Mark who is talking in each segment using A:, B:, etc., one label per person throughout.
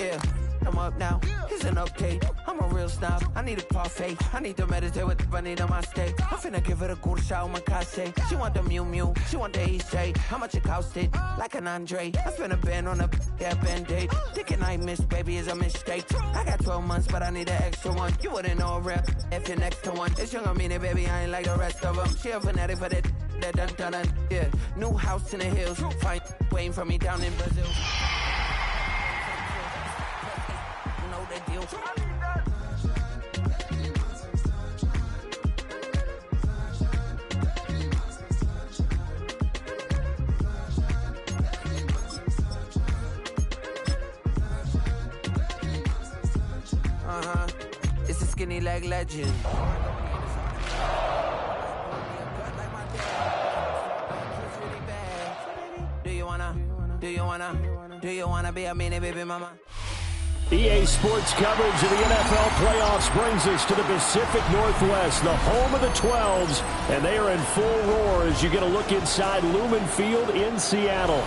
A: Yeah, I'm up now. Here's an update. I'm a real snob. I need a parfait. I need to meditate with the bunny on my steak. I'm finna give it a good shot on my case. She want the Mew Mew. She want the East. How much it costed? Like an Andre. I spent a band on a band-aid. Thinking I missed, baby, is a mistake. I got 12 months, but I need an extra one. You wouldn't know a rep if you're next to one. It's young, I mean it, baby, I ain't like the rest of them. She a fanatic for that dun. Yeah, new house in the hills. Fine, waiting for me down in Brazil. You know the deal. It's a skinny leg legend. Do you wanna be a mini baby mama?
B: EA Sports coverage of the NFL playoffs brings us to the Pacific Northwest, the home of the 12s, and they are in full roar as you get a look inside Lumen Field in Seattle.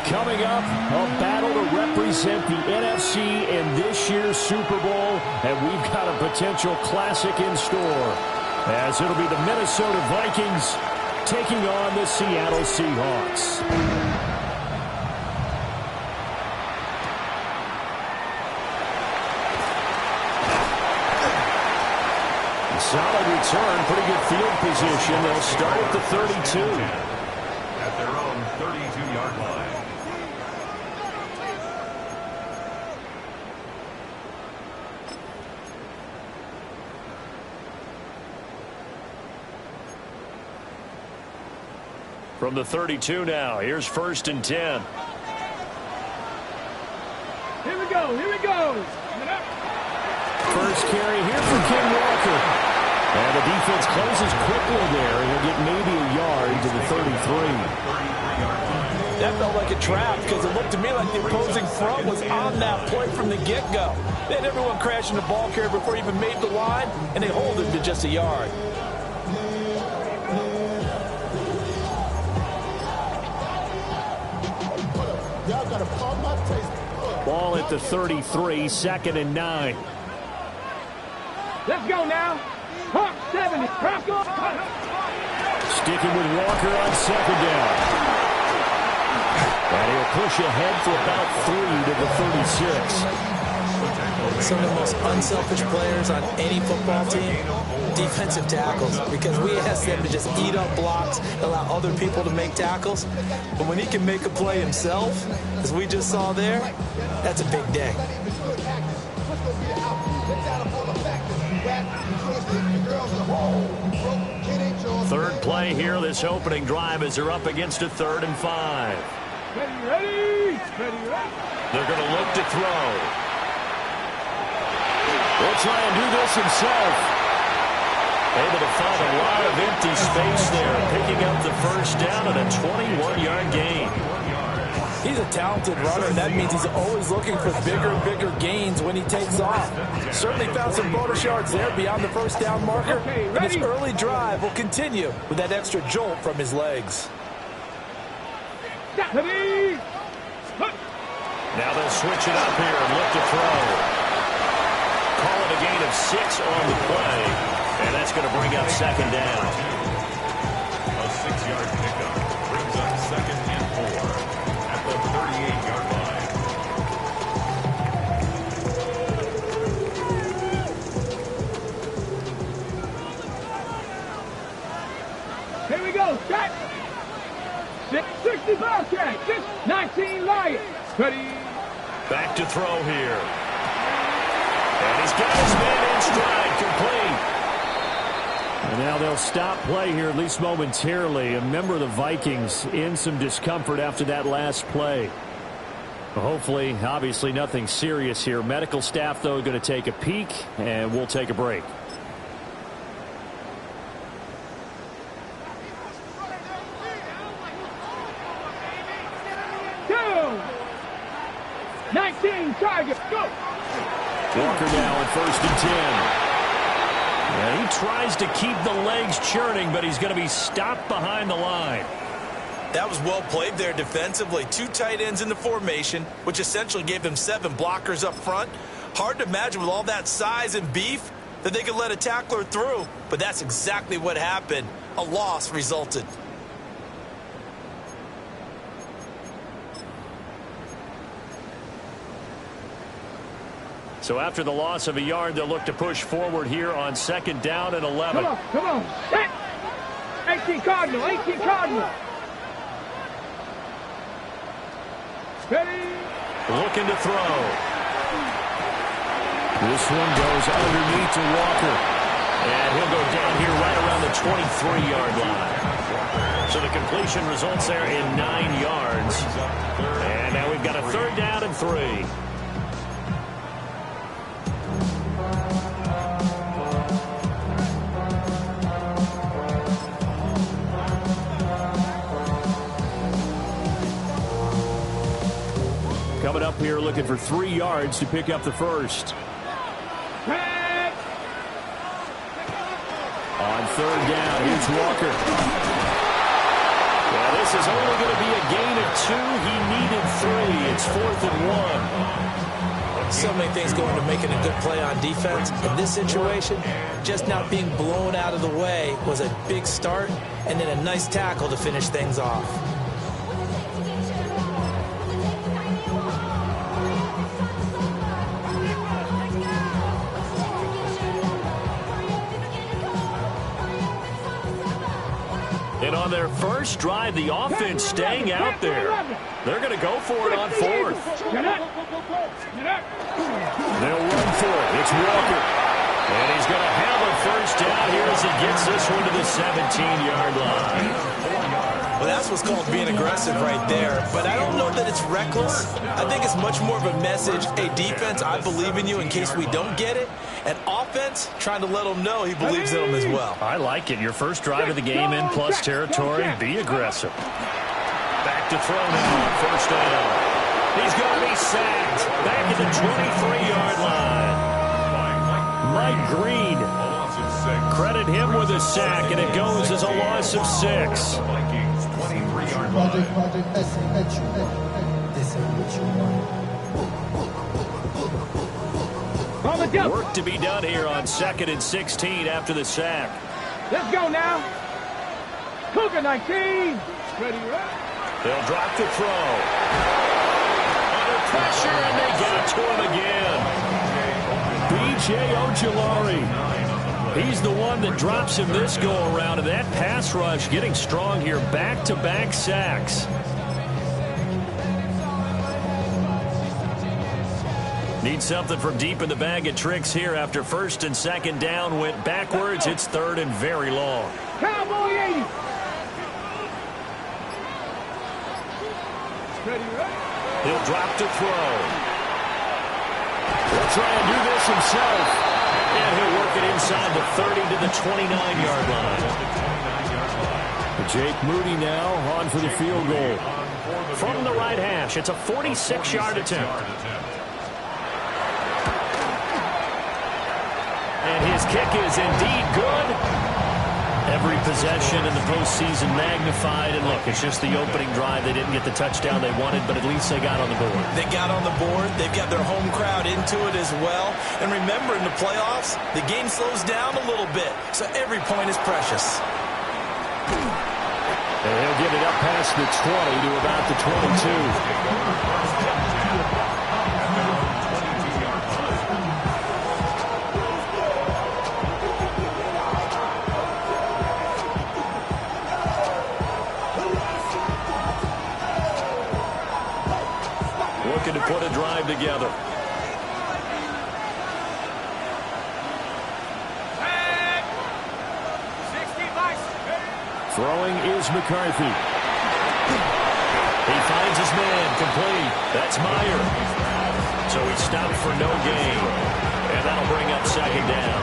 B: Coming up, a battle to represent the NFC in this year's Super Bowl, and we've got a potential classic in store, as it'll be the Minnesota Vikings taking on the Seattle Seahawks. Solid return, pretty good field position. They'll start at the 32.
C: At their own 32-yard line.
B: From the 32 now, here's 1st and 10.
D: Here we go.
B: First carry here for Ken Walker. And the defense closes quickly there. He'll get maybe a yard to the 33.
E: That felt like a trap because it looked to me like the opposing front was on that play from the get-go. They had everyone crashing the ball carrier before he even made the line, and they hold him to just a yard.
B: Ball at the 33, 2nd and 9.
D: Let's go now. Hawk 70.
B: Sticking with Walker on 2nd down. And he'll push ahead for about 3 to the 36.
E: Some of the most unselfish players on any football team, defensive tackles, because we ask them to just eat up blocks, allow other people to make tackles. But when he can make a play himself, as we just saw there, that's a big day.
B: Third play here, this opening drive, as they're up against a 3rd and 5.
D: Ready.
B: They're going to look to throw. He'll try and do this himself. Able to find a lot of empty space there, picking up the 1st down and a 21-yard gain.
E: He's a talented runner, and that means he's always looking for bigger and bigger gains when he takes off. Certainly found some bonus yards there beyond the 1st down marker, and his early drive will continue with that extra jolt from his legs.
B: Now they'll switch it up here and look to throw. Call it a gain of 6 on the play, and that's going to bring up 2nd down.
C: A 6-yard pickup brings up 2nd and 4 at the 38-yard line.
D: Here we go. Set. 65 catch. 19 Lions. Ready.
B: Back to throw here. And he's got his man in stride, complete. And now they'll stop play here, at least momentarily. A member of the Vikings in some discomfort after that last play. Hopefully, obviously nothing serious here. Medical staff, though, going to take a peek, and we'll take a break.
D: Target, go!
B: Walker now at 1st and 10. And he tries to keep the legs churning, but he's going to be stopped behind the line.
E: That was well played there defensively. 2 tight ends in the formation, which essentially gave them 7 blockers up front. Hard to imagine with all that size and beef that they could let a tackler through, but that's exactly what happened. A loss resulted.
B: So after the loss of a yard, they'll look to push forward here on 2nd down and 11.
D: Come on, set. 18 Cardinal, 18 Cardinal. Ready.
B: Looking to throw. This one goes underneath to Walker. And he'll go down here right around the 23-yard line. So the completion results there in 9 yards. And now we've got a 3rd down and 3. Coming up here looking for 3 yards to pick up the first. On 3rd down, here's Walker. Well, this is only going to be a gain of 2. He needed 3. It's 4th and 1.
E: So many things go into making a good play on defense. In this situation, just not being blown out of the way was a big start, and then a nice tackle to finish things off.
B: And on their first drive, the offense staying out there. They're going to go for it on 4th. They'll run for it. It's Walker. And he's going to have a first down here as he gets this one to the 17-yard line.
E: Well, that's what's called being aggressive right there. But I don't know that it's reckless. I think it's much more of a message. Hey, defense, I believe in you in case we don't get it. And offense, trying to let him know he believes in them as well.
B: I like it. Your first drive of the game in plus territory. Be aggressive. Back to throw now. First down. He's going to be sacked. Back at the 23-yard line. Mike Green. Credit him with a sack, and it goes as a loss of 6. Work to be done here on 2nd and 16 after the sack.
D: Let's go now. Cougar 19. Ready, right?
B: They'll drop the throw. Under pressure, and they get it to him again. B.J. Ojulari. He's the one that drops him this go-around, and that pass rush getting strong here. Back-to-back sacks. Need something from deep in the bag of tricks here after 1st and 2nd down went backwards. It's 3rd and very long.
D: Cowboy 80. Ready, right?
B: He'll drop to throw. He'll try and do this himself. And he'll work it inside the 30 to the 29-yard line. Jake Moody now on for the field goal. From the right hash, it's a 46-yard attempt. And his kick is indeed good. Every possession in the postseason magnified. And look, it's just the opening drive. They didn't get the touchdown they wanted, but at least they got on the board.
E: They got on the board. They've got their home crowd into it as well. And remember, in the playoffs, the game slows down a little bit. So every point is precious.
B: And he'll get it up past the 20 to about the 22. Looking to put a drive together. Throwing is McCarthy. He finds his man, complete. That's Meyer. So he stopped for no gain. And that'll bring up 2nd down.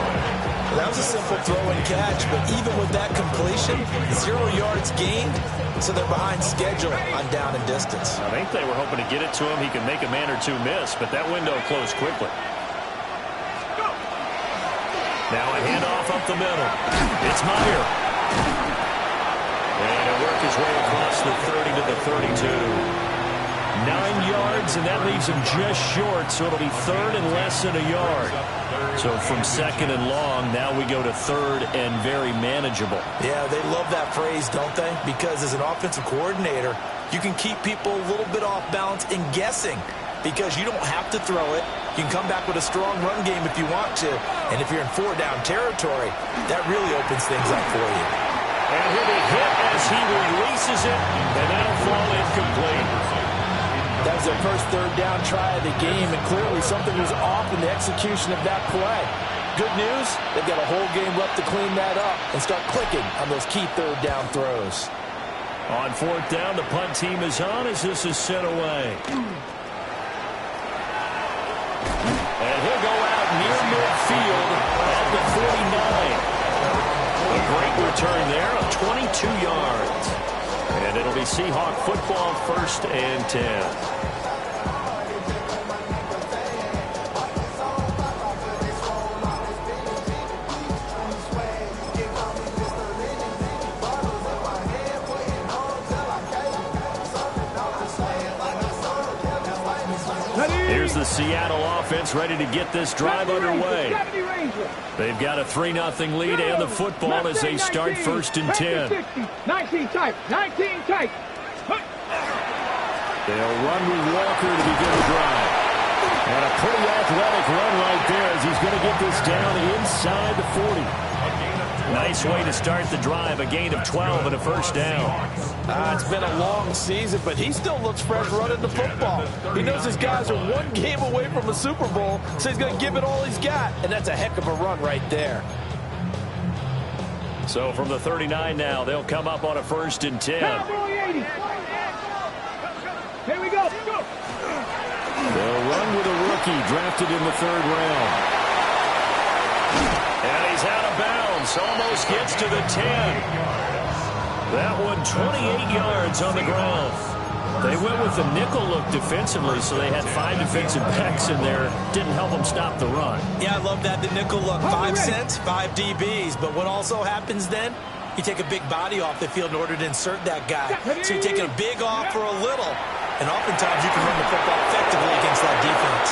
E: That was a simple throw and catch, but even with that completion, 0 yards gained, so they're behind schedule on down and distance.
B: I think they were hoping to get it to him. He could make a man or two miss, but that window closed quickly. Now a handoff up the middle. It's Meyer. And he'll work his way across the 30 to the 32. 9 yards, and that leaves him just short, so it'll be third and less than a yard. So from second and long, now we go to third and very manageable.
E: Yeah, they love that phrase, don't they? Because as an offensive coordinator, you can keep people a little bit off balance and guessing because you don't have to throw it. You can come back with a strong run game if you want to. And if you're in 4-down territory, that really opens things up for you.
B: And he'll be hit as he releases it, and that'll fall incomplete.
E: That was their first third-down try of the game, and clearly something was off in the execution of that play. Good news, they've got a whole game left to clean that up and start clicking on those key third-down throws.
B: On fourth down, the punt team is on as this is sent away. And he'll go out near midfield at the 49. A great return there of 22 yards. And it'll be Seahawk football, 1st and 10. Here's the Seattle offense ready to get this drive underway. They've got a 3-0 lead and the football as they start 1st and 10.
D: 19 tight, 19 tight.
B: They'll run with Walker to begin the drive. And a pretty athletic run right there as he's going to get this down inside the 40. Nice way to start the drive, a gain of 12 and a 1st down.
E: It's been a long season, but he still looks fresh running the football. He knows his guys are one game away from a Super Bowl, so he's going to give it all he's got, and that's a heck of a run right there.
B: So from the 39 now, they'll come up on a 1st and 10.
D: Here we go.
B: They'll run with a rookie drafted in the 3rd round. And he's out of bounds, almost gets to the 10. That one 28 yards on the ground. They went with the nickel look defensively, so they had 5 defensive backs in there. Didn't help them stop the run.
E: Yeah, I love that, the nickel look. 5 cents, 5 DBs. But what also happens then, you take a big body off the field in order to insert that guy. So you're taking a big off for a little. And oftentimes you can run the football effectively against that defense.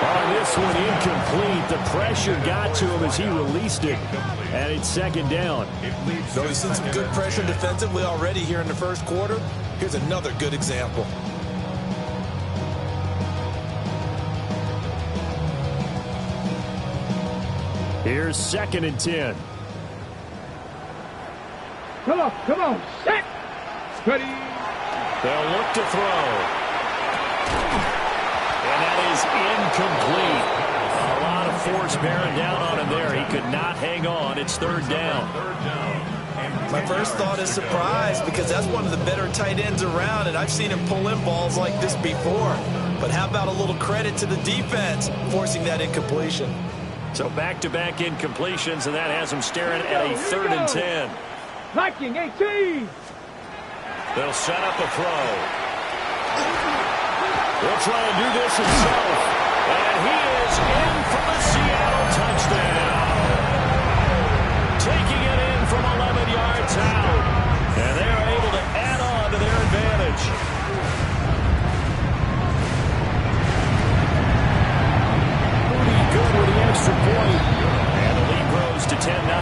B: On this one, incomplete. The pressure got to him as he released it. And it's 2nd down.
E: Though he's seen some good pressure defensively already here in the 1st quarter, here's another good example.
B: Here's 2nd and 10.
D: Come on, set. Ready.
B: They'll look to throw. And that is incomplete. A lot of force bearing down on him there. He could not hang on. It's 3rd down.
E: My first thought is surprise because that's one of the better tight ends around, and I've seen him pull in balls like this before. But how about a little credit to the defense forcing that incompletion?
B: So back-to-back incompletions, and that has him staring at a 3rd and 10.
D: Viking 18.
B: They'll set up a throw. He'll try and do this himself. And he is in for the Seattle touchdown. Taking it in from 11 yards out. And they're able to add on to their advantage. Pretty good with the extra point. And the lead grows to 10-0.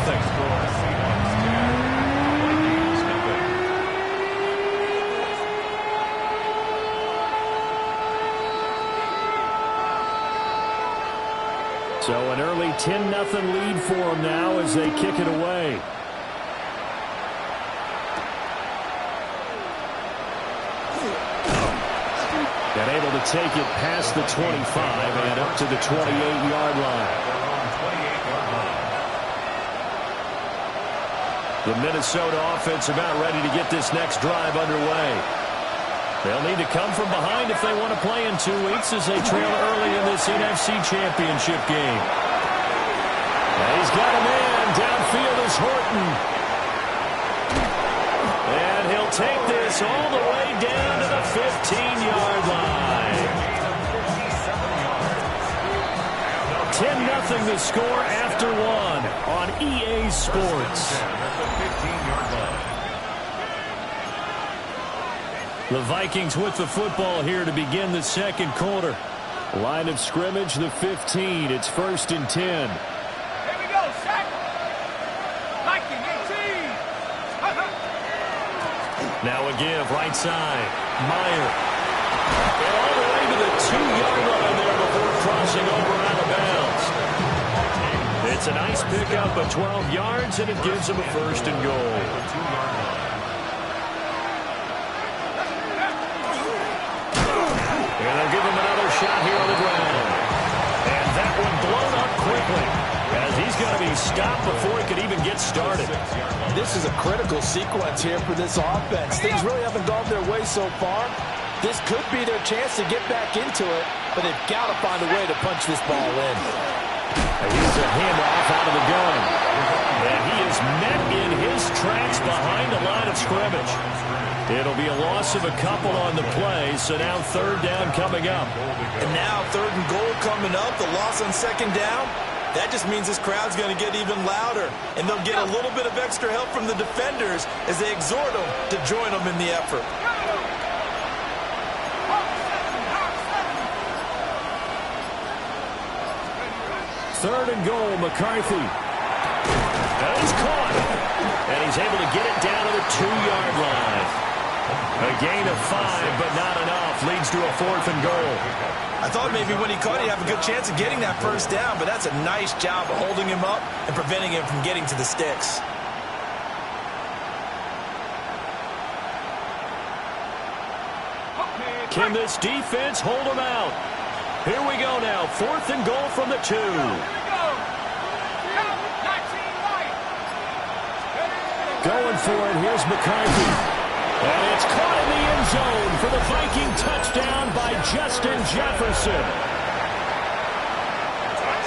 B: So an early 10-0 lead for them now as they kick it away. And able to take it past the 25 and up to the 28-yard line. The Minnesota offense about ready to get this next drive underway. They'll need to come from behind if they want to play in 2 weeks as they trail early in this NFC Championship game. And he's got a man. Downfield is Horton. And he'll take this all the way down to the 15-yard line. 10-0 the score after 1 on EA Sports. The Vikings with the football here to begin the second quarter. Line of scrimmage, the 15. It's 1st and 10.
D: Here we go, sack. Viking 18.
B: Now a give, right side. Meyer. And all the way to the 2-yard line there before crossing over out of bounds. It's a nice pickup of 12 yards, and it gives him a 1st and goal. And they'll give him another shot here on the ground. And that one blown up quickly, as he's going to be stopped before he could even get started.
E: This is a critical sequence here for this offense. Things really haven't gone their way so far. This could be their chance to get back into it, but they've got to find a way to punch this ball in.
B: He's a handoff out of the gun. And he is met in his tracks behind the line of scrimmage. It'll be a loss of a couple on the play, so now 3rd down coming up.
E: And now 3rd and goal coming up, the loss on 2nd down. That just means this crowd's going to get even louder, and they'll get a little bit of extra help from the defenders as they exhort them to join them in the effort.
B: Third and goal, McCarthy. And he's caught. And he's able to get it down to the 2-yard line. A gain of 5, but not enough. Leads to a 4th and goal.
E: I thought maybe when he caught it, he'd have a good chance of getting that 1st down, but that's a nice job of holding him up and preventing him from getting to the sticks.
B: Can this defense hold him out? Here we go now. 4th and goal from the 2. Going for it. Here's McCarthy. And it's caught in the end zone for the Viking touchdown by Justin Jefferson.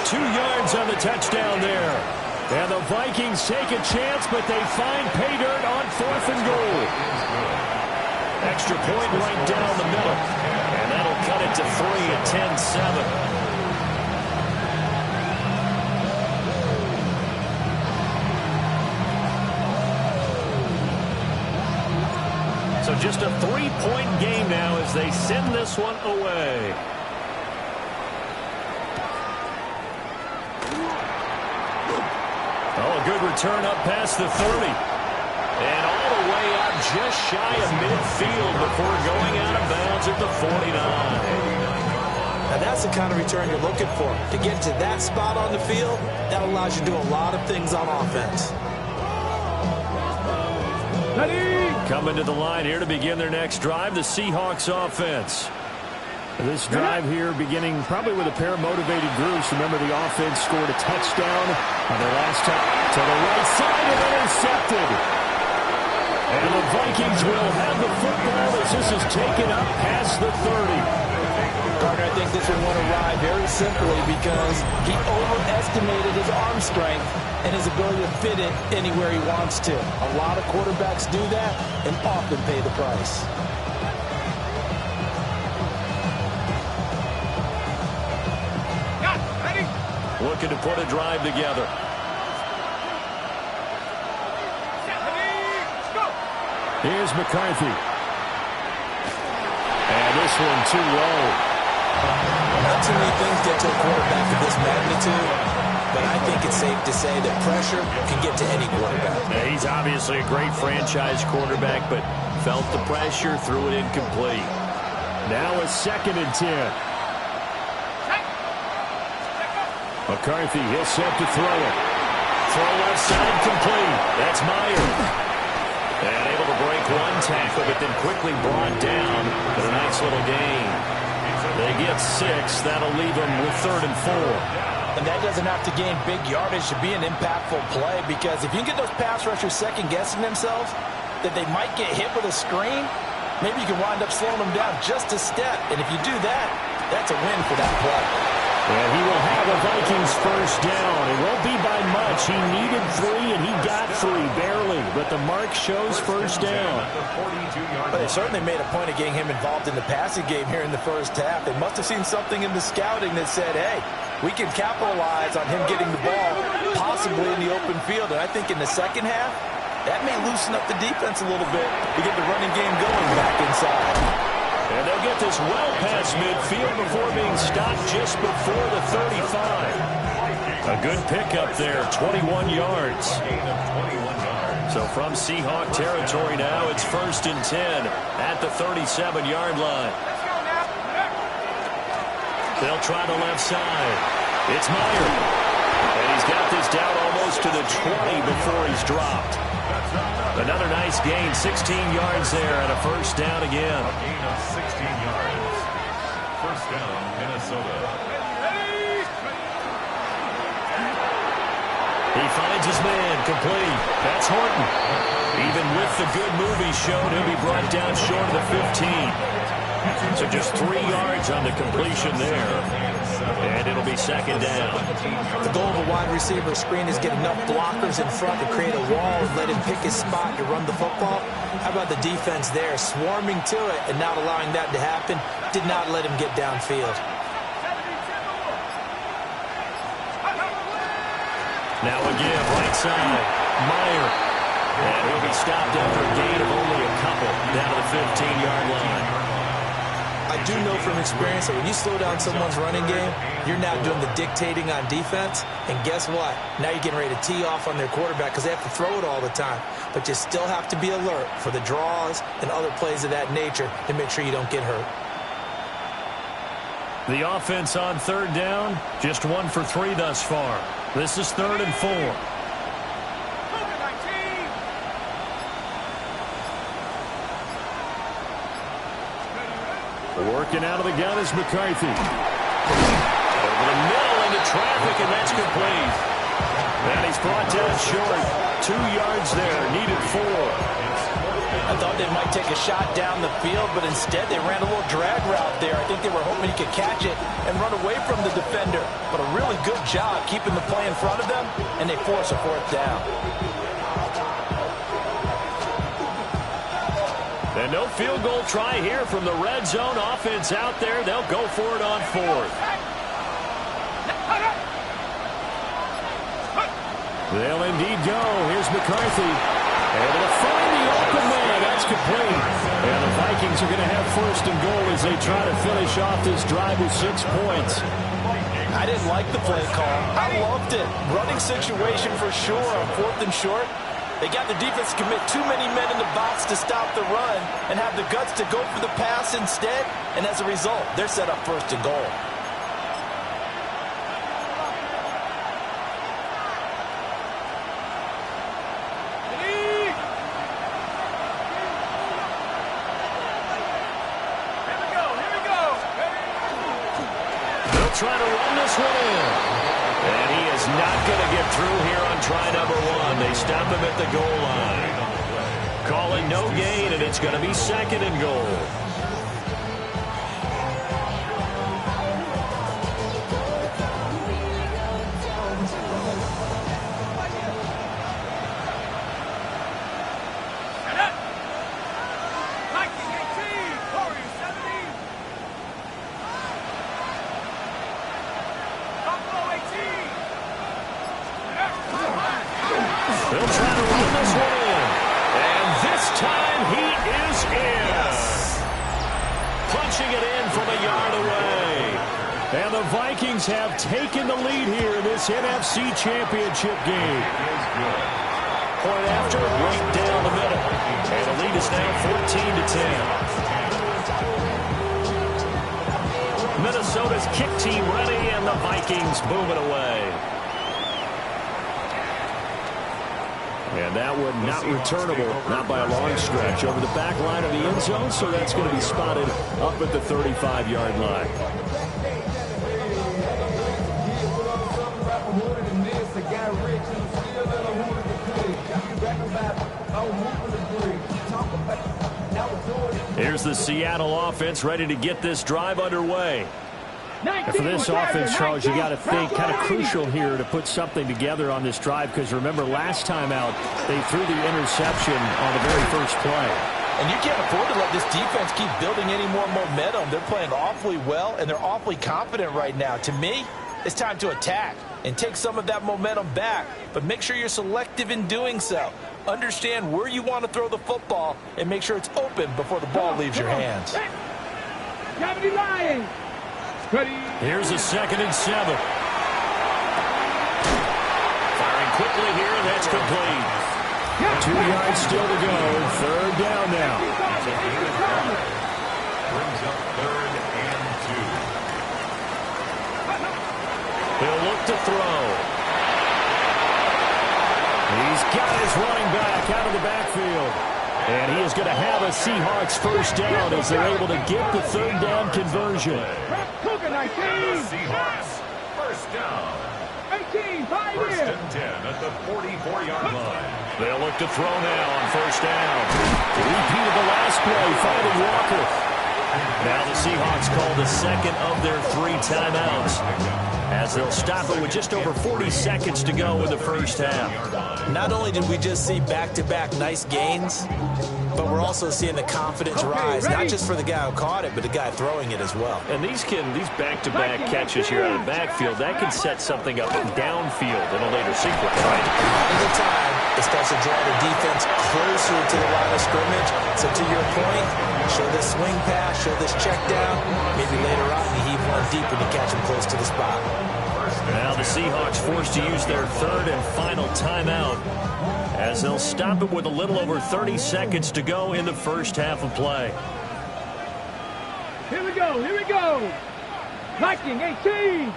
B: 2 yards on the touchdown there. And the Vikings take a chance, but they find pay dirt on 4th and goal. Extra point right down the middle. And that'll cut it to 3 at 10-7. So just a 3-point game now as they send this one away. Oh, a good return up past the 30. And all the way out just shy of midfield before going out of bounds at the 49.
E: Now that's the kind of return you're looking for. To get to that spot on the field, that allows you to do a lot of things on offense.
B: Coming to the line here to begin their next drive, the Seahawks offense. This drive here beginning probably with a pair of motivated groups. Remember, the offense scored a touchdown on their last time to the right side and intercepted. And the Vikings will have the football as this is taken up past the 30.
E: Gardner, I think this one won a ride very simply because he overestimated his arm strength and his ability to fit it anywhere he wants to. A lot of quarterbacks do that and often pay the price.
B: Looking to put a drive together. Here's McCarthy. And this one too low.
E: Not too many things get to a quarterback of this magnitude, but I think it's safe to say that pressure can get to any quarterback.
B: Yeah, he's obviously a great franchise quarterback, but felt the pressure, threw it incomplete. Now a 2nd and 10. McCarthy, he'll set to throw it. Throw left side complete. That's Meyer. And able to break one tackle, but then quickly brought down for a nice little gain. They get 6. That'll leave them with 3rd and 4.
E: And that doesn't have to gain big yardage to be an impactful play, because if you can get those pass rushers second-guessing themselves, that they might get hit with a screen, maybe you can wind up slowing them down just a step. And if you do that, that's a win for that play.
B: And he will have a Vikings 1st down. It won't be by much. He needed 3, and he got 3, barely. But the mark shows 1st down.
E: But they certainly made a point of getting him involved in the passing game here in the first half. They must have seen something in the scouting that said, hey, we can capitalize on him getting the ball possibly in the open field. And I think in the second half, That may loosen up the defense a little bit to get the running game going back inside.
B: And they'll get this well past midfield before being stopped just before the 35. A good pickup there, 21 yards. So from Seahawk territory now, it's 1st and 10 at the 37-yard line. They'll try the left side. It's Meyer. And he's got this down almost to the 20 before he's dropped. Another nice gain, 16 yards there, and a 1st down again.
C: A gain of 16 yards. 1st down, Minnesota.
B: He finds his man, complete. That's Horton. Even with the good move he showed, he'll be brought down short of the 15. So just 3 yards on the completion there. And it'll be 2nd down.
E: The goal of a wide receiver screen is get enough blockers in front to create a wall and let him pick his spot to run the football. How about the defense there, swarming to it and not allowing that to happen? Did not let him get downfield.
B: Now again, right side, Meyer. And he'll be stopped after a gain of only a couple down to the 15-yard line.
E: I do know from experience that when you slow down someone's running game, you're now doing the dictating on defense. And guess what? Now you're getting ready to tee off on their quarterback because they have to throw it all the time. But you still have to be alert for the draws and other plays of that nature to make sure you don't get hurt.
B: The offense on 3rd down, just 1 for 3 thus far. This is 3rd and 4. Working out of the gun is McCarthy. Over the middle into traffic, and that's complete. And he's brought down short. 2 yards there, needed 4.
E: I thought they might take a shot down the field, but instead they ran a little drag route there. I think they were hoping he could catch it and run away from the defender. But a really good job keeping the play in front of them, and they force a 4th down.
B: And no field goal try here from the red zone. Offense out there. They'll go for it on 4th. They'll indeed go. Here's McCarthy. Able to find the open man. That's complete. And the Vikings are going to have 1st and goal as they try to finish off this drive with 6 points.
E: I didn't like the play call. I loved it. Running situation for sure on 4th and short. They got the defense to commit too many men in the box to stop the run and have the guts to go for the pass instead. And as a result, they're set up 1st and goal.
B: They'll try to run this one in. And he is not going to get through here on try number 1. They stop him at the goal line. Calling no gain, and it's going to be 2nd and goal. They'll try to run this one in. And this time he is in. Yes. Punching it in from a yard away. And the Vikings have taken the lead here in this NFC Championship game. Point after, right down the middle. And the lead is now 14-10. Minnesota's kick team ready, and the Vikings moving away. And that one not returnable, not by a long stretch, over the back line of the end zone, so that's going to be spotted up at the 35-yard line. Here's the Seattle offense ready to get this drive underway. And for this offense, Charles, you got to think kind of crucial here to put something together on this drive, because remember last time out they threw the interception on the very first play.
E: And you can't afford to let this defense keep building any more momentum. They're playing awfully well, and they're awfully confident right now. To me, it's time to attack and take some of that momentum back, but make sure you're selective in doing so. Understand where you want to throw the football and make sure it's open before the ball leaves your hands.
B: Here's a 2nd and 7. Firing quickly here, and that's complete. 2 yards still to go. 3rd down now.
C: Brings up 3rd and 2.
B: He'll look to throw. He's got his running back out of the backfield. And he is going to have a Seahawks 1st down as they're able to get the 3rd down conversion.
C: Seahawks 1st down. 1st and 10 at the 44-yard line.
B: They'll look to throw now on 1st down. Repeat of the last play, finding Walker. Now the Seahawks call the 2nd of their 3 timeouts, as they'll stop it with just over 40 seconds to go in the 1st half.
E: Not only did we just see back-to-back nice gains, but we're also seeing the confidence rise, not just for the guy who caught it, but the guy throwing it as well.
B: And these back-to-back catches here out of the backfield, that can set something up downfield in a later sequence, right?
E: All the time, it starts to draw the defense closer to the line of scrimmage. So to your point, show this swing pass, show this check down. Maybe later on you heave one deep when you catch him close to the spot.
B: Now the Seahawks forced to use their 3rd and final timeout, as they'll stop it with a little over 30 seconds to go in the 1st half of play.
D: Here we go. Viking 18.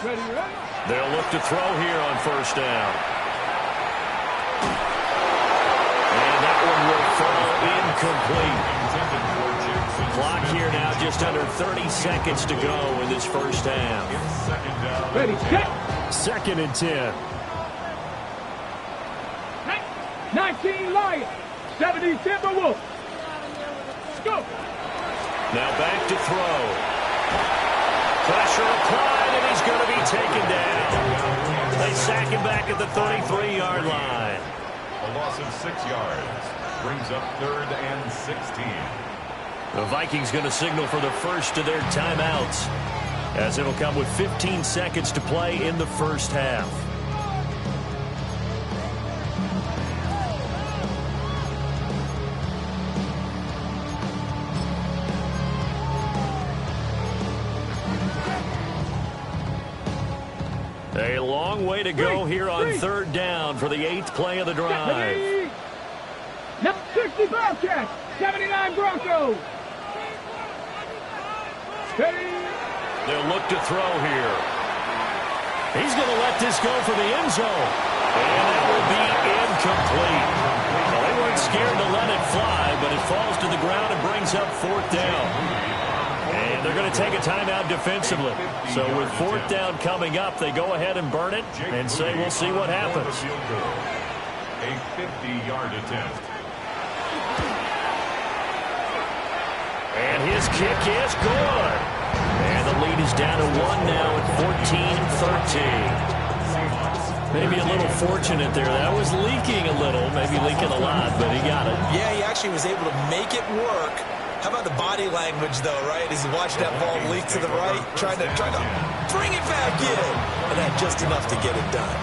D: Ready, right?
B: They'll look to throw here on 1st down. And that one will fall incomplete. Clock here now just under 30 seconds to go in this 1st half.
D: Ready, set.
B: 2nd and 10.
D: 19 Lions, 70 Timberwolves. Go.
B: Now back to throw. Pressure applied, and he's going to be taken down. They sack him back at the 33-yard line.
C: A loss of 6 yards. Brings up 3rd and 16.
B: The Vikings going to signal for the first of their timeouts, as it'll come with 15 seconds to play in the 1st half. A long way to go here on 3rd down for the 8th play of the drive.
D: Number 60 Bobcats, 79 Broncos.
B: They'll look to throw here. He's going to let this go for the end zone. And that will be incomplete. Well, they weren't scared to let it fly, but it falls to the ground and brings up 4th down. And they're going to take a timeout defensively. So with 4th down coming up, they go ahead and burn it and say we'll see what happens.
C: A 50-yard attempt.
B: And his kick is good. And the lead is down to 1 now at 14-13. Maybe a little fortunate there. That was leaking a little, maybe leaking a lot, but he got it.
E: Yeah, he actually was able to make it work. How about the body language, though, right? As he watched that ball leak to the right, trying to bring it back in. And that just enough to get it done.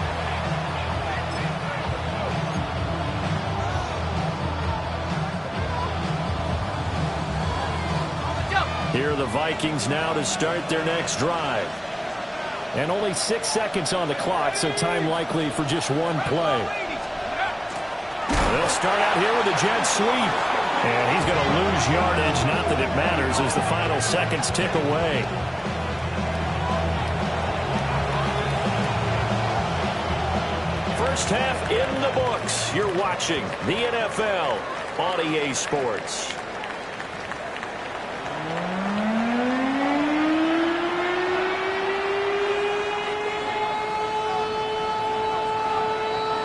B: Here are the Vikings now to start their next drive. And only 6 seconds on the clock, so time likely for just one play. They'll start out here with a jet sweep. And he's going to lose yardage, not that it matters, as the final seconds tick away. First half in the books. You're watching the NFL on EA Sports.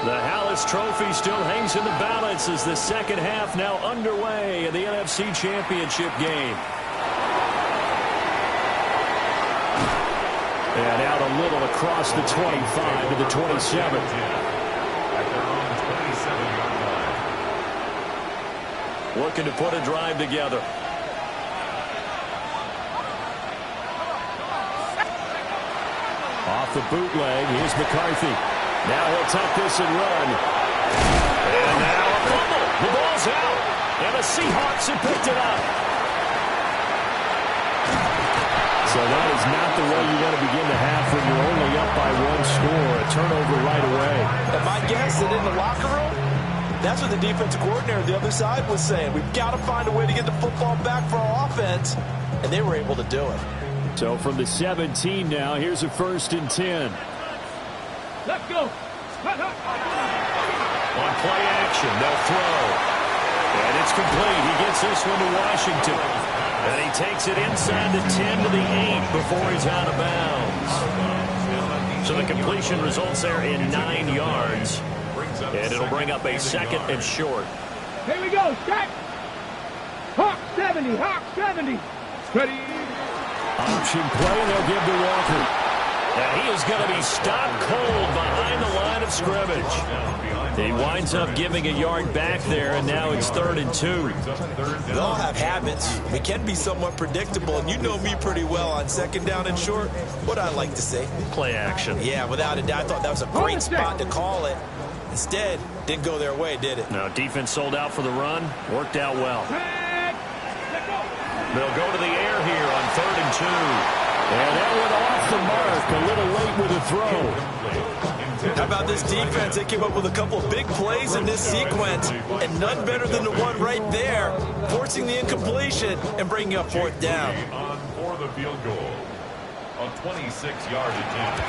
B: The Hallis Trophy still hangs in the balance as the second half now underway in the NFC Championship game. And out a little across the 25 to the 27.
C: At their own 27-yard line.
B: Looking to put a drive together. Off the bootleg, here's McCarthy. Now he'll tuck this and run. And now a fumble. The ball's out. And the Seahawks have picked it up. So that is not the way you want to begin the half when you're only up by one score. A turnover right away.
E: And my guess that in the locker room, that's what the defensive coordinator on the other side was saying. We've got to find a way to get the football back for our offense. And they were able to do it.
B: So from the 17 now, here's a 1st and 10.
D: Let's go.
B: On play action, they'll throw. And it's complete. He gets this one to Washington. And he takes it inside the 10 to the 8 before he's out of bounds. So the completion results there in 9 yards. And it'll bring up a 2nd and short.
D: Here we go. Check. Hawk 70. Hawk 70. Ready.
B: Option play, and they'll give to Walker. And he is going to be stopped cold behind the line of scrimmage. He winds up giving a yard back there, and now it's 3rd and 2.
E: We all have habits. We can be somewhat predictable, and you know me pretty well on 2nd down and short. What I like to say.
B: Play action.
E: Yeah, without a doubt. I thought that was a great spot to call it. Instead, didn't go their way, did it?
B: No, defense sold out for the run. Worked out well. They'll go to the air here on 3rd and 2. And that went off the mark. A little late with a throw.
E: How about this defense? They came up with a couple of big plays in this sequence, and none better than the one right there, forcing the incompletion and bringing up 4th down.
C: On for the field goal. A 26-yard attempt.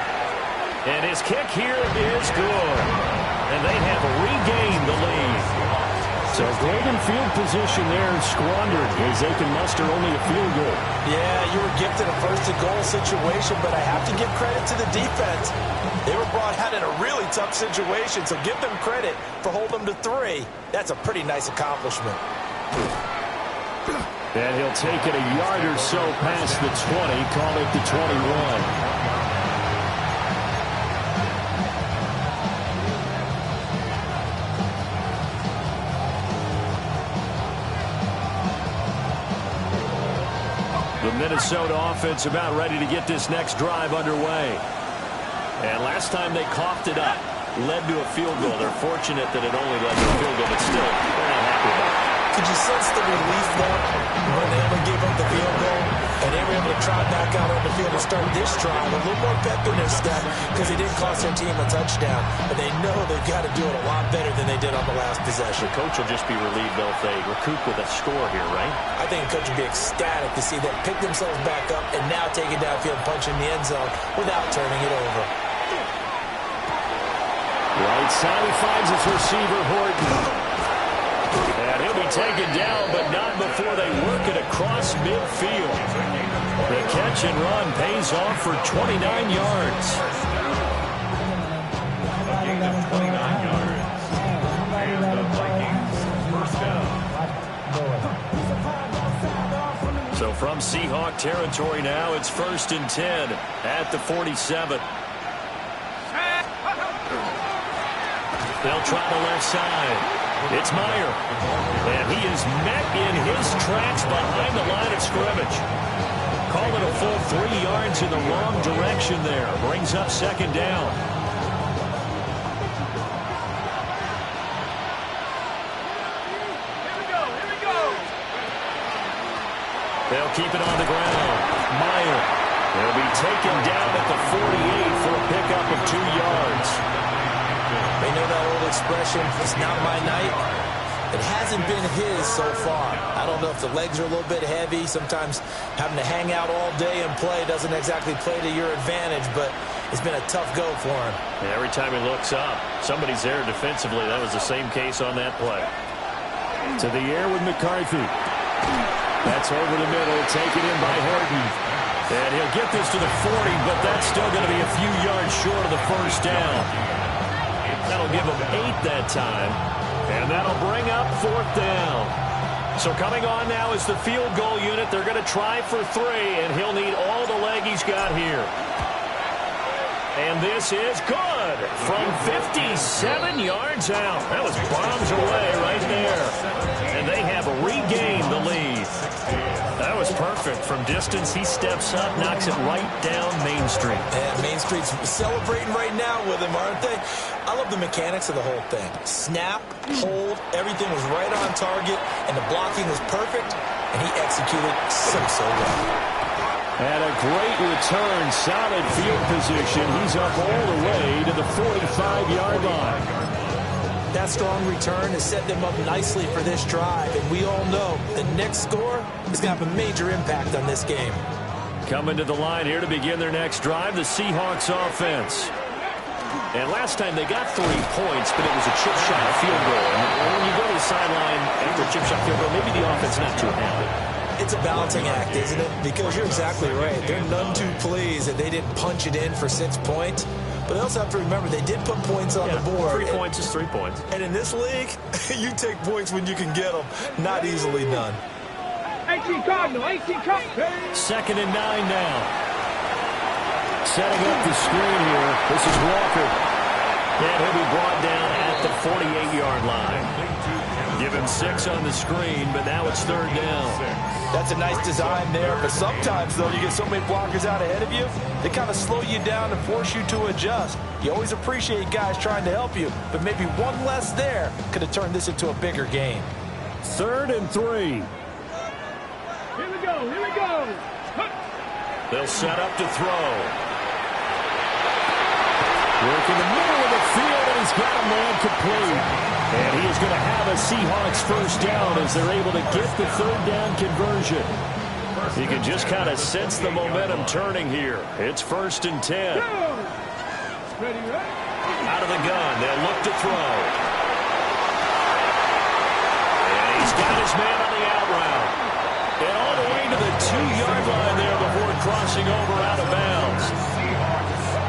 B: And his kick here is good. And they have regained the lead. So great in field position there, squandered as they can muster only a field goal.
E: Yeah, you were gifted a 1st and goal situation, but I have to give credit to the defense. They were brought out in a really tough situation, so give them credit for holding them to 3. That's a pretty nice accomplishment.
B: And he'll take it a yard or so past the 20, call it the 21. The Minnesota offense about ready to get this next drive underway. And last time they coughed it up, led to a field goal. They're fortunate that it only led to a field goal, but still, they're not happy about it.
E: Could you sense the relief, though, when they only gave up the field goal, and they were able to trot back out on the field and start this drive a little more pep in their step because they didn't cost their team a touchdown, but they know they've got to do it a lot better than they did on the last possession.
B: The coach will just be relieved, though, if they recoup with a score here, right?
E: I think the coach will be ecstatic to see them pick themselves back up and now take it downfield, punch in the end zone without turning it over.
B: Right side, he finds his receiver, Horton. And he'll be taken down, but not before they work it across midfield. The catch and run pays off for 29 yards.
C: A gain of 29 yards. And the Vikings first down.
B: So from Seahawk territory now, it's 1st and 10 at the 47. They'll try the left side. It's Meyer. And he is met in his tracks behind the line of scrimmage. Call it a full 3 yards in the wrong direction there. Brings up 2nd down.
D: Here we go.
B: They'll keep it on the ground. Meyer. They'll be taken down at the 48 for a pickup of 2 yards.
E: They know that old expression, it's not my night. It hasn't been his so far. I don't know if the legs are a little bit heavy. Sometimes having to hang out all day and play doesn't exactly play to your advantage, but it's been a tough go for him.
B: And every time he looks up, somebody's there defensively. That was the same case on that play. To the air with McCarthy. That's over the middle, taken in by Horton. And he'll get this to the 40, but that's still going to be a few yards short of the 1st down. That'll give him 8 that time. And that'll bring up 4th down. So coming on now is the field goal unit. They're going to try for 3, and he'll need all the leg he's got here. And this is good from 57 yards out. That was bombs away right there. And they have regained the lead. That was perfect. From distance, he steps up, knocks it right down Main Street.
E: And Main Street's celebrating right now with him, aren't they? I love the mechanics of the whole thing. Snap, hold, everything was right on target, and the blocking was perfect, and he executed so well.
B: And a great return, solid field position. He's up all the way to the 45-yard line.
E: That strong return has set them up nicely for this drive, and we all know the next score is going to have a major impact on this game.
B: Coming to the line here to begin their next drive, the Seahawks offense. And last time they got 3 points, but it was a chip shot field goal. And when you go to the sideline after a chip shot field goal, maybe the offense not too happy.
E: It's a balancing act, isn't it? Because you're exactly right. They're none too pleased that they didn't punch it in for 6 points. But they also have to remember they did put points on the board.
B: 3 points is 3 points.
E: And in this league, you take points when you can get them. Not easily done.
D: 18 Cardinal, 18 Cardinal.
B: 2nd and 9 now. Setting up the screen here. This is Walker. And he'll be brought down at the 48-yard line. Give him 6 on the screen, but now it's 3rd down.
E: That's a nice design there, but sometimes, though, you get so many blockers out ahead of you, they kind of slow you down and force you to adjust. You always appreciate guys trying to help you, but maybe one less there could have turned this into a bigger game.
B: 3rd and 3.
D: Here we go, here we go.
B: They'll set up to throw. Work in the middle of the field, and he's got a man complete. And he is going to have a Seahawks first down as they're able to get the 3rd down conversion. You can just kind of sense the momentum turning here. It's 1st and 10. Out of the gun, they'll look to throw. And he's got his man on the out route. And all the way to the 2-yard line there before crossing over out of bounds.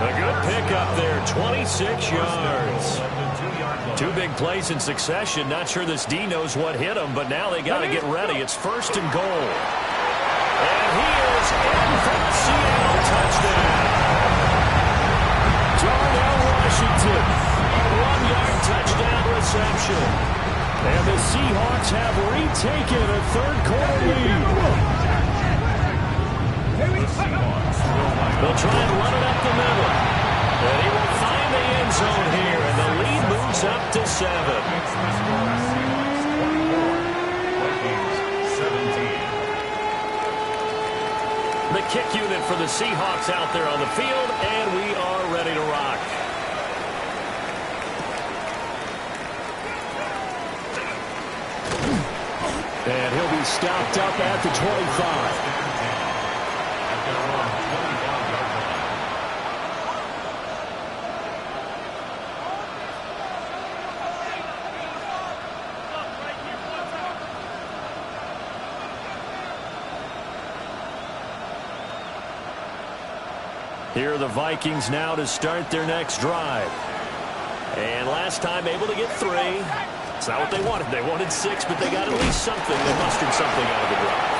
B: A good pickup there, 26 yards. 2 big plays in succession. Not sure this D knows what hit him, but now they got to get ready. It's 1st and goal. And he is in for the Seattle touchdown. Darnell Washington, a 1-yard touchdown reception. And the Seahawks have retaken a 3rd quarter lead. They'll try and run it up the middle. And he will find the end zone here, and the lead moves up to 7. The kick unit for the Seahawks out there on the field, and we are ready to rock. And he'll be stopped up at the 25. Here are the Vikings now to start their next drive. And last time able to get 3. It's not what they wanted. They wanted 6, but they got at least something. They mustered something out of the drive.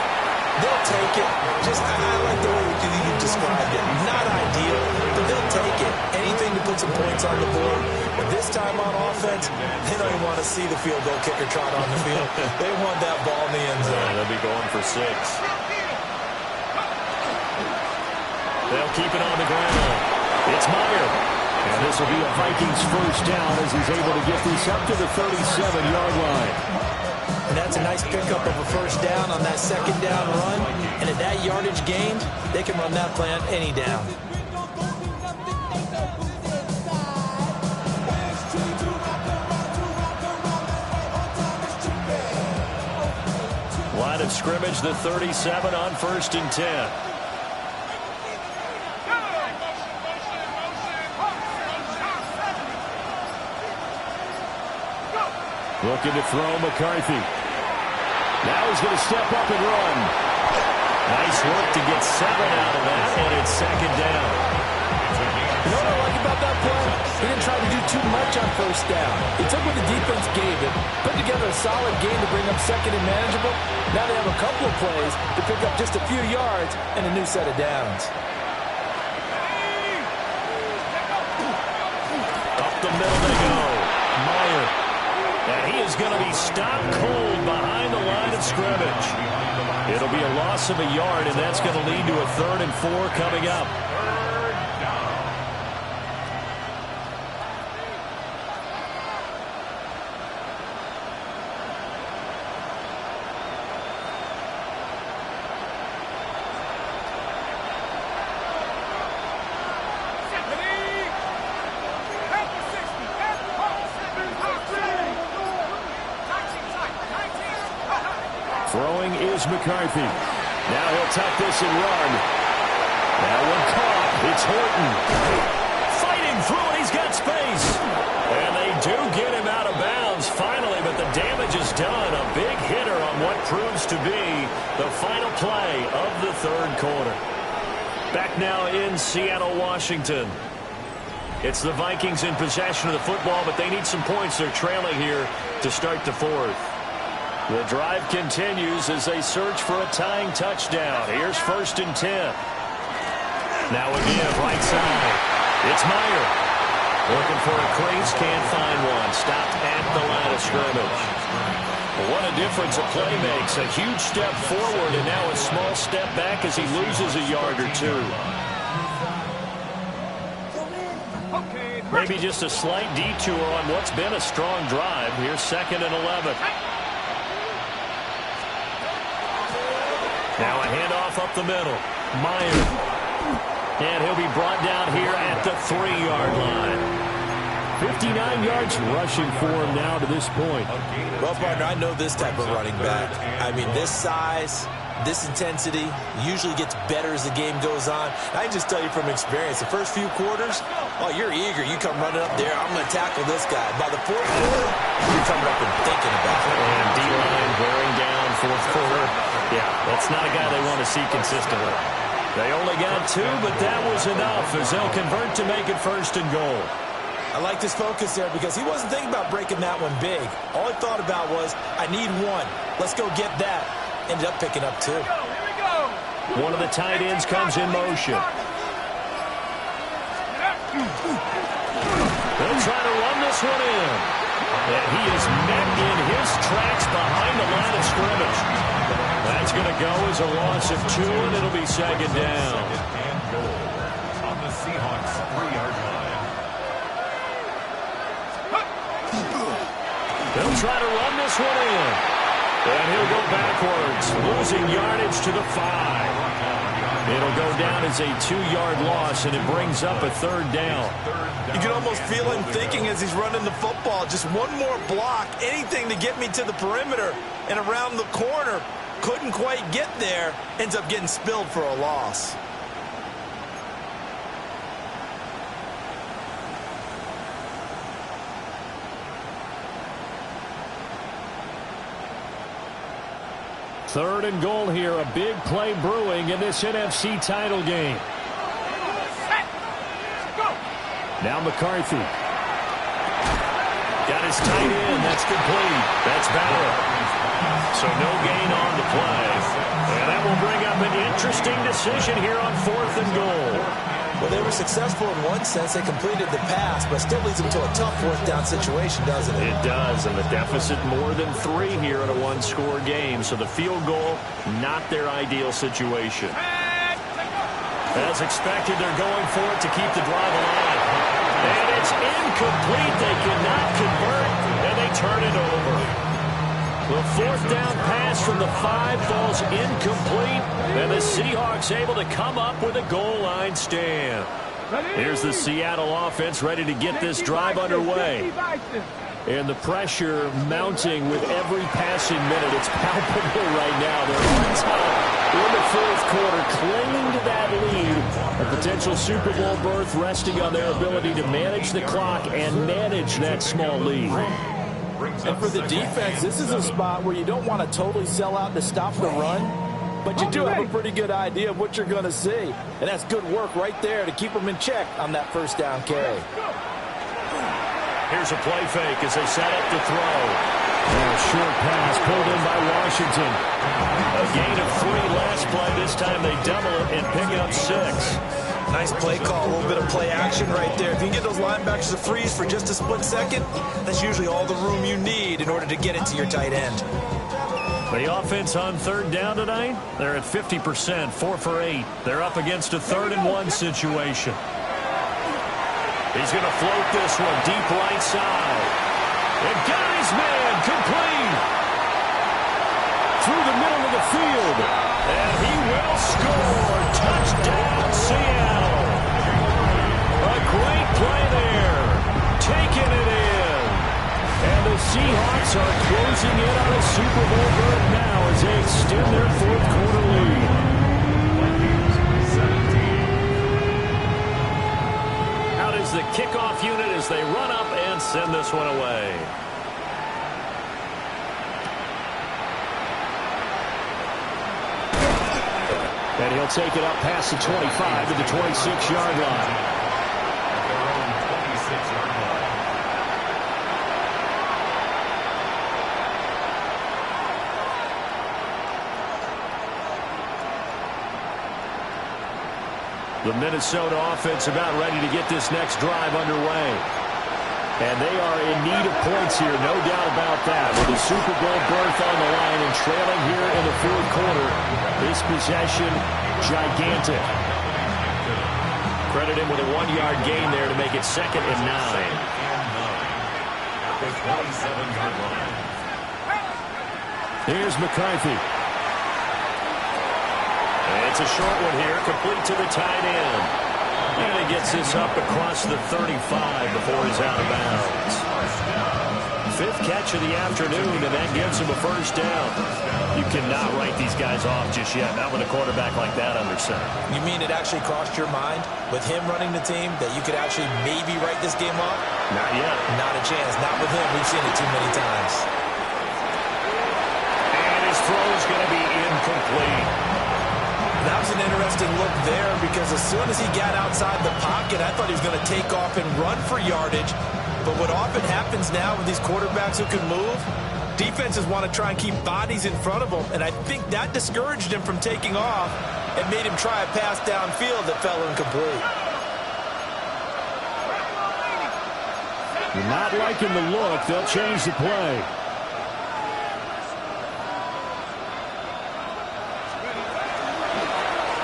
E: They'll take it. I like the way you described it. Not ideal, but they'll take it. Anything to put some points on the board. But this time on offense, they don't even want to see the field goal kicker trot on the field. They want that ball in the end zone.
B: They'll be going for 6. They'll keep it on the ground. It's Meyer. And this will be a Vikings first down as he's able to get this up to the 37-yard line.
E: And that's a nice pickup of a first down on that 2nd down run. And at that yardage gained, they can run that play on any down.
B: Line of scrimmage, the 37 on 1st and 10. Looking to throw McCarthy. Now he's going to step up and run. Nice work to get 7 out of that, and it's 2nd down.
E: You know what I like about that play? He didn't try to do too much on first down. He took what the defense gave him, put together a solid game to bring up 2nd and manageable. Now they have a couple of plays to pick up just a few yards and a new set of downs.
B: middle they go. Meyer. And he is going to be stopped cold behind the line of scrimmage. It'll be a loss of a yard, and that's going to lead to a 3rd and 4 coming up.
C: Throwing is McCarthy.
B: Now he'll tuck this and run. That one caught. It's Horton. Fighting through it. He's got space. And they do get him out of bounds finally, but the damage is done. A big hitter on what proves to be the final play of the 3rd quarter. Back now in Seattle, Washington. It's the Vikings in possession of the football, but they need some points. They're trailing here to start the 4th. The drive continues as they search for a tying touchdown. Here's 1st and 10. Now again, right side. It's Meyer. Looking for a crease, can't find one. Stopped at the line of scrimmage. What a difference a play makes. A huge step forward and now a small step back as he loses a yard or 2. Maybe just a slight detour on what's been a strong drive. Here's 2nd and 11. Now a handoff up the middle. Meyer. And he'll be brought down here at the 3-yard line. 59 yards rushing for him now to this point.
E: Well, partner, I know this type of running back. I mean, this size, this intensity usually gets better as the game goes on. I can just tell you from experience, the first few quarters, oh, you're eager. You come running up there, I'm going to tackle this guy. By the 4th quarter, you're coming up and thinking about it.
B: And D-line wearing down 4th quarter. Yeah, that's not a guy they want to see consistently. They only got 2, but that was enough as they'll convert to make it 1st and goal.
E: I like this focus there because he wasn't thinking about breaking that one big. All he thought about was, I need 1. Let's go get that. Ended up picking up 2.
B: One of the tight ends comes in motion. They'll try to run this one in. And he is met in his tracks behind the line of scrimmage. That's going to go as a loss of 2, and it'll be 2nd down.
C: And goal on the Seahawks 3-yard line.
B: They'll try to run this one in. And he'll go backwards, losing yardage to the 5. It'll go down as a 2-yard loss, and it brings up a 3rd down.
E: You can almost feel him thinking as he's running the football. Just one more block, anything to get me to the perimeter and around the corner. Couldn't quite get there. Ends up getting spilled for a loss.
B: Third and goal here. A big play brewing in this NFC title game. Now McCarthy. Got his tight end. That's complete. That's Bauer. So no gain on the play. And that will bring up an interesting decision here on 4th and goal.
E: Well, they were successful in one sense. They completed the pass, but still leads them to a tough 4th down situation, doesn't it?
B: It does, and the deficit more than 3 here in a 1-score game. So the field goal, not their ideal situation. As expected, they're going for it to keep the drive alive. And it's incomplete. They cannot convert, and they turn it over. The 4th down pass from the 5 falls incomplete, and the Seahawks able to come up with a goal line stand. Here's the Seattle offense ready to get this drive underway. And the pressure mounting with every passing minute. It's palpable right now. They're on top in the 4th quarter, clinging to that lead. A potential Super Bowl berth resting on their ability to manage the clock and manage that small lead.
E: And for the defense, this is a spot where you don't want to totally sell out to stop the run, but you do have a pretty good idea of what you're going to see. And that's good work right there to keep them in check on that 1st down carry.
B: Here's a play fake as they set up to throw. And a short pass pulled in by Washington. A gain of 3 last play. This time they double it and pick up 6.
E: Nice play call, a little bit of play action right there. If you can get those linebackers to freeze for just a split second, that's usually all the room you need in order to get it to your tight end.
B: The offense on third down tonight, they're at 50%, 4 for 8. They're up against a 3rd-and-1 situation. He's going to float this one deep right side. And got his man complete. Through the middle of the field. And he will score. Touchdown, Seattle. A great play there. Taking it in. And the Seahawks are closing in on a Super Bowl berth now as they extend their 4th-quarter lead. Out is the kickoff unit as they run up and send this one away. And he'll take it up past the 25 to the 26-yard line.
C: Their own 26-yard line.
B: The Minnesota offense about ready to get this next drive underway. And they are in need of points here, no doubt about that. With a Super Bowl berth on the line and trailing here in the 4th quarter, this possession, gigantic. Credit him with a 1-yard gain there to make it 2nd and 9.
C: At the 27-yard line.
B: Here's McCarthy. It's a short one here, complete to the tight end. And he gets this up across the 35 before he's out of bounds. 5th catch of the afternoon, and that gives him a 1st down. You cannot write these guys off just yet, not with a quarterback like that under center.
E: You mean it actually crossed your mind with him running the team that you could actually maybe write this game off?
B: Not yet.
E: Not a chance. Not with him. We've seen it too many times.
B: And his throw is going to be incomplete.
E: That was an interesting look there because as soon as he got outside the pocket, I thought he was going to take off and run for yardage. But what often happens now with these quarterbacks who can move, defenses want to try and keep bodies in front of them, and I think that discouraged him from taking off and made him try a pass downfield that fell incomplete.
B: You're not liking the look. They'll change the play.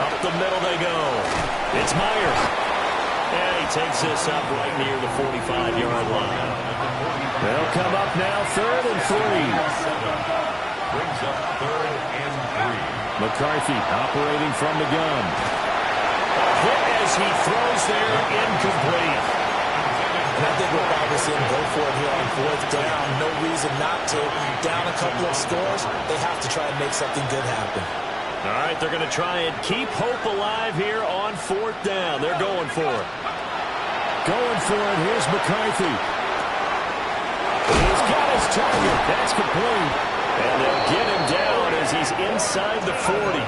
B: Up the middle they go. It's Myers. And he takes this up right near the 45-yard line. They'll come up now 3rd and 3.
C: Brings up 3rd and 3.
B: McCarthy operating from the gun. A hit as he throws there, incomplete.
E: And I think we'll probably see him go for it here on 4th down. No reason not to. Down a couple of scores, they have to try and make something good happen.
B: All right, they're going to try and keep hope alive here on 4th down. They're going for it. Going for it. Here's McCarthy. He's got his target. That's complete. And they'll get him down as he's inside the 40.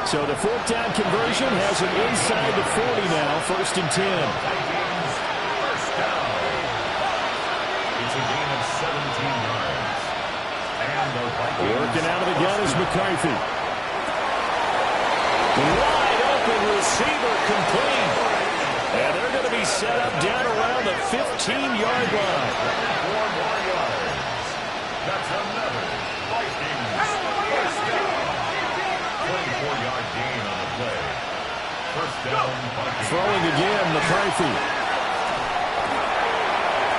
B: So the 4th down conversion has him inside the 40 now, 1st and 10.
C: First down. It's a gain of 17 yards. And the Vikings
B: working out of the gun is McCarthy. Wide open receiver complete. And they're going to be set up down around the 15-yard line.
C: 4 more yards. That's another Vikings first down. 24-yard gain on the play. First down, Vikings.
B: Throwing again, McCarthy.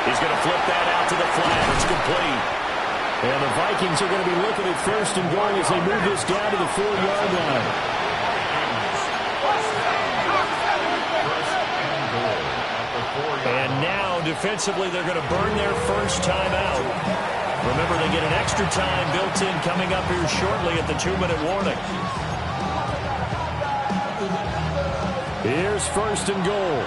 B: He's going to flip that out to the flat. It's complete. And the Vikings are going to be looking at 1st and goal as they move this down to the 4-yard line. And now, defensively, they're going to burn their first timeout. Remember, they get an extra time built in coming up here shortly at the 2-minute warning. Here's 1st and goal.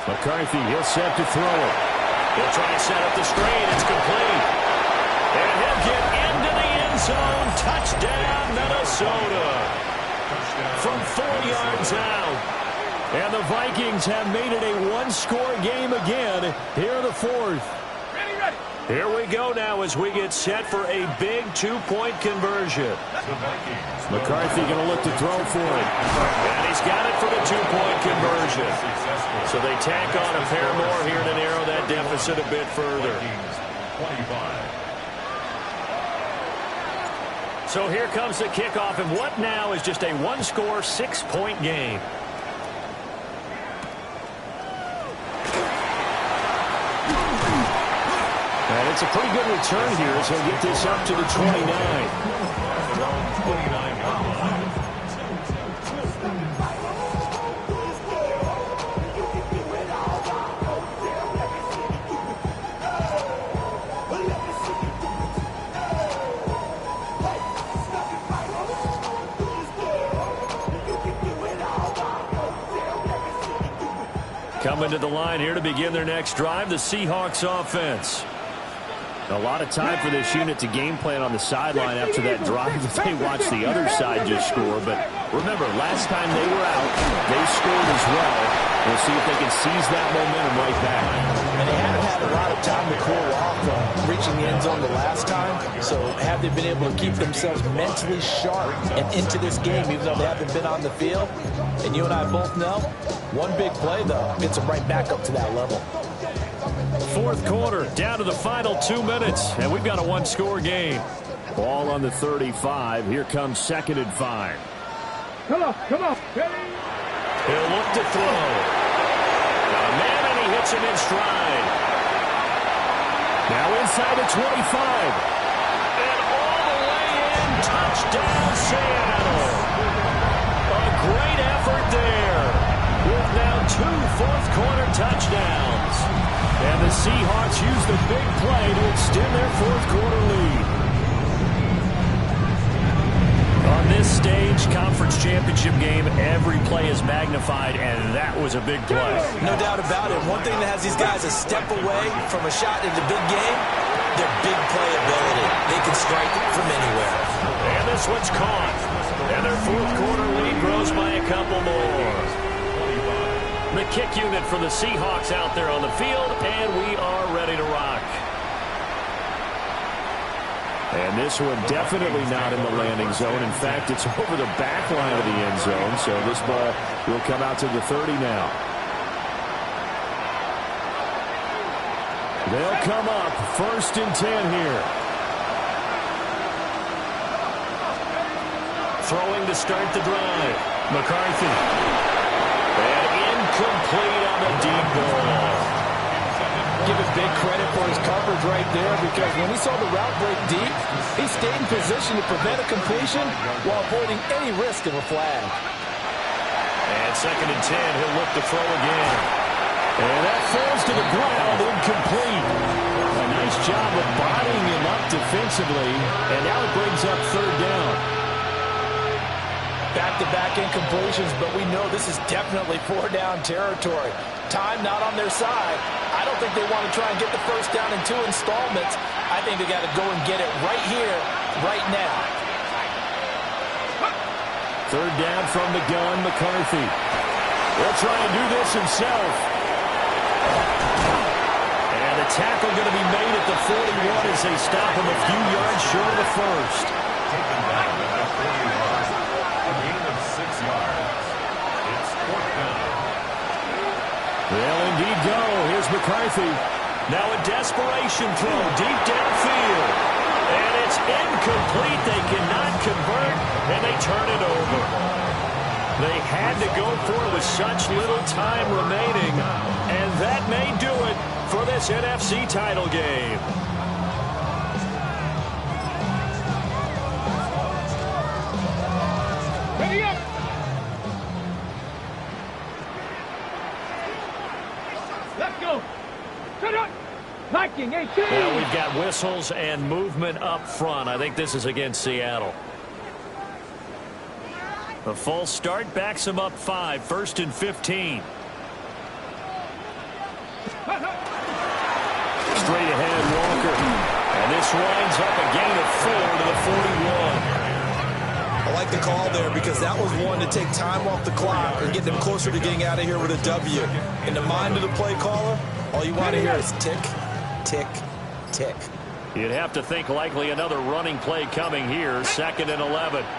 B: McCarthy, he'll set to throw it. He'll try to set up the screen. It's complete. And he'll get into the end zone. Touchdown, Minnesota. From 4 yards out. And the Vikings have made it a one-score game again here in the 4th.
D: Ready, ready.
B: Here we go now as we get set for a big two-point conversion. McCarthy going to look to throw for it. And he's got it for the two-point conversion. So they tack on a pair more here to narrow that deficit a bit further.
C: 25.
B: So here comes the kickoff, and what now is just a one-score, 6-point game. And it's a pretty good return here as he'll get this up to the 29. Coming to the line here to begin their next drive, the Seahawks offense. A lot of time for this unit to game plan on the sideline after that drive that they watched the other side just score. But remember, last time they were out, they scored as well. We'll see if they can seize that momentum right back.
E: And they haven't had a lot of time to cool off from reaching the end zone the last time. So have they been able to keep themselves mentally sharp and into this game, even though they haven't been on the field? And you and I both know, one big play, though, gets them right back up to that level.
B: Fourth quarter, down to the final 2 minutes, and we've got a one-score game. Ball on the 35. Here comes 2nd and 5.
D: Come on.
B: He'll look to throw. Got a man, and he hits him in stride. Now inside the 25. And all the way in. Touchdown, Seattle. A great effort there. With now 2 fourth-quarter touchdowns. And the Seahawks use the big play to extend their fourth-quarter lead. On this stage, conference championship game, every play is magnified, and that was a big play.
E: No doubt about it. One thing that has these guys a step away from a shot in the big game, their big play ability. They can strike from anywhere.
B: And this one's caught. And their fourth-quarter lead grows by a couple more. The kick unit for the Seahawks out there on the field, and we are ready to rock. And this one definitely not in the landing zone. In fact, it's over the back line of the end zone, so this ball will come out to the 30 now. They'll come up 1st and 10 here. Throwing to start the drive. McCarthy. And incomplete on the deep ball.
E: Give him big credit for his coverage right there, because when he saw the route break deep, he stayed in position to prevent a completion while avoiding any risk of a flag.
B: And 2nd and 10, he'll look to throw again. And that falls to the ground, incomplete. A nice job of bodying him up defensively, and now it brings up 3rd down.
E: Back-to-back incompletions, but we know this is definitely 4-down territory. Time not on their side. I don't think they want to try and get the first down in 2 installments. I think they got to go and get it right here, right now.
B: 3rd down from the gun, McCarthy. He'll try and do this himself. And the tackle going to be made at the 41 as they stop him a few yards short of the first.
C: Taken back at the 41. A gain of 6 yards. It's 4th down.
B: They'll indeed go. Here's McCarthy. Now a desperation throw deep downfield. And it's incomplete. They cannot convert, and they turn it over. They had to go for it with such little time remaining, and that may do it for this NFC title game.
D: Ready up. Let's go. Shut up. Viking 18.
B: Now we've got whistles and movement up front. I think this is against Seattle. A false start backs them up 5. 1st and 15. Straight ahead, Walker. And this winds up a gain of 4 to the 41.
E: I like the call there, because that was one to take time off the clock and get them closer to getting out of here with a W. In the mind of the play caller, all you want to hear is tick, tick, tick.
B: You'd have to think likely another running play coming here. 2nd and 11. Now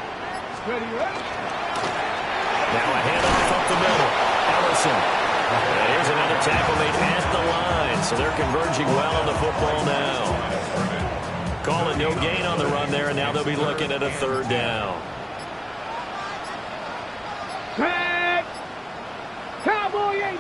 B: a handoff up the middle. Ellison. And here's another tackle made at the line. So they're converging well on the football now. Call it no gain on the run there, and now they'll be looking at a 3rd down.
D: Tag! Cowboy 80!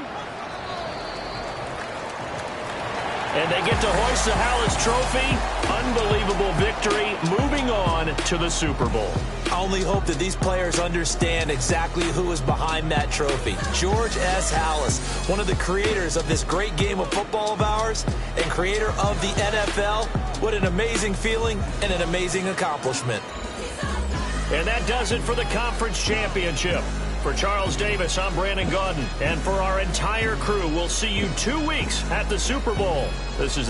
B: And they get to hoist the Hallis Trophy. Unbelievable victory. Moving on to the Super Bowl.
E: I only hope that these players understand exactly who is behind that trophy. George S. Halas, one of the creators of this great game of football of ours and creator of the NFL. What an amazing feeling and an amazing accomplishment.
B: And that does it for the conference championship. For Charles Davis, I'm Brandon Gaudin. And for our entire crew, we'll see you 2 weeks at the Super Bowl. This is